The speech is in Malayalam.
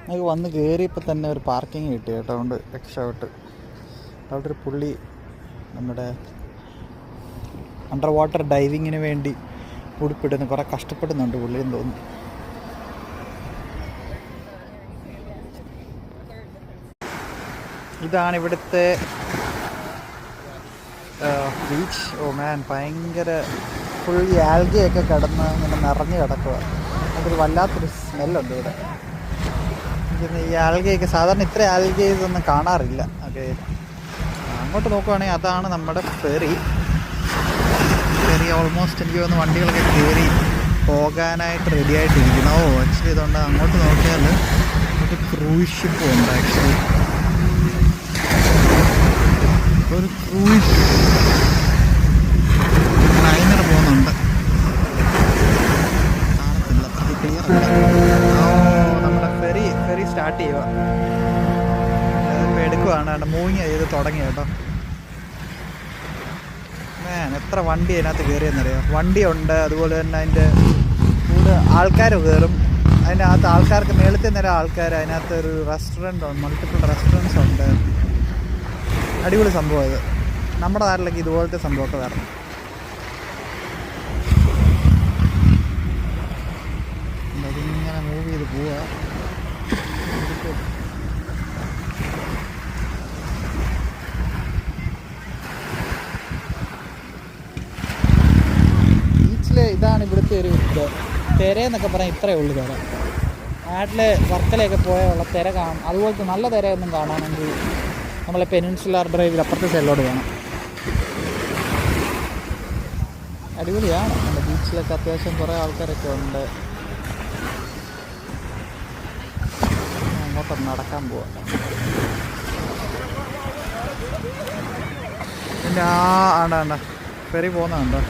നമുക്ക് വന്ന് കയറിയപ്പോൾ തന്നെ ഒരു പാർക്കിംഗ് കിട്ടി കേട്ടോ. അതുകൊണ്ട് രക്ഷപ്പെട്ട്. അവിടെ ഒരു പുള്ളി നമ്മുടെ അണ്ടർ വാട്ടർ ഡൈവിങ്ങിന് വേണ്ടി ഉടുപ്പിടുന്ന കുറേ കഷ്ടപ്പെടുന്നുണ്ട് പുള്ളിയെന്ന് തോന്നുന്നു. ഇതാണ് ഇവിടുത്തെ ബീച്ച്. ഓ മാൻ, ഭയങ്കര ഫുൾ ആൽഗയൊക്കെ കിടന്ന് ഇങ്ങനെ നിറഞ്ഞ് കിടക്കുക. അതൊരു വല്ലാത്തൊരു സ്മെല്ലുണ്ട് ഇവിടെ. ഈ ആൽഗയൊക്കെ സാധാരണ ഇത്ര ആൽഗ ഇതൊന്നും കാണാറില്ല. ഓക്കെ, അങ്ങോട്ട് നോക്കുവാണെങ്കിൽ അതാണ് നമ്മുടെ ഫെറി. ഫെറി ഓൾമോസ്റ്റ് എനിക്ക് തോന്നുന്നു വണ്ടികളൊക്കെ കയറി പോകാനായിട്ട് റെഡി ആയിട്ടിരിക്കുന്നു. ഓ ആക്ച്വലി ഇതുകൊണ്ട് അങ്ങോട്ട് നോക്കിയാൽ ഒരു ക്രൂയിസ് ഷിപ്പ് ഉണ്ട്. ആക്ച്വലി ഒരു ക്രൂയിസ് ലൈനർ പോകുന്നുണ്ട്. കാണത്തില്ല, അത്രയ്ക്ക് ക്ലിയർ അല്ല. ഓ, നമ്മുടെ ഫെറി സ്റ്റാർട്ട് ചെയ്യുക. ഇപ്പോൾ എടുക്കുവാണ്, മൂവിങ് ചെയ്ത് തുടങ്ങി കേട്ടോ. എത്ര വണ്ടി അതിനകത്ത് കയറിയെന്നറിയാം. വണ്ടിയുണ്ട്, അതുപോലെ തന്നെ അതിൻ്റെ കൂടെ ആൾക്കാർ കയറും. അതിനകത്ത് ആൾക്കാർക്ക് മേളത്തെ നേരം ആൾക്കാർ. അതിനകത്ത് ഒരു റെസ്റ്റോറൻറ്റ് ഉണ്ട്, മൾട്ടിപ്പിൾ റെസ്റ്റോറൻറ്റ്സ് ഉണ്ട്. അടിപൊളി സംഭവം ഇത്. നമ്മുടെ നാട്ടിലേക്ക് ഇതുപോലത്തെ സംഭവമൊക്കെ വരണം. അതിങ്ങനെ മൂവ് ചെയ്ത് പോവുക. ഇതാണ് ഇവിടുത്തെ ഒരു ഇത്. തിരയെന്നൊക്കെ പറഞ്ഞാൽ ഇത്രയേ ഉള്ളൂ തിര. നാട്ടിലെ വർക്കലയൊക്കെ പോയുള്ള തിര കാണും. അതുപോലത്തെ നല്ല തിരയൊന്നും കാണാമെങ്കിൽ നമ്മളെ പെനിൻസുലാർ ഡ്രൈവിൽ അപ്പുറത്തെ സൈഡിലോട്ട് വേണം. അടിപൊളിയാണ്. നമ്മുടെ ബീച്ചിലൊക്കെ അത്യാവശ്യം കുറേ ആൾക്കാരൊക്കെ ഉണ്ട്. അങ്ങോട്ടൊന്ന് നടക്കാൻ പോവാം. പിന്നെ ആണ്ട ഫെറി പോകുന്നുണ്ടോ?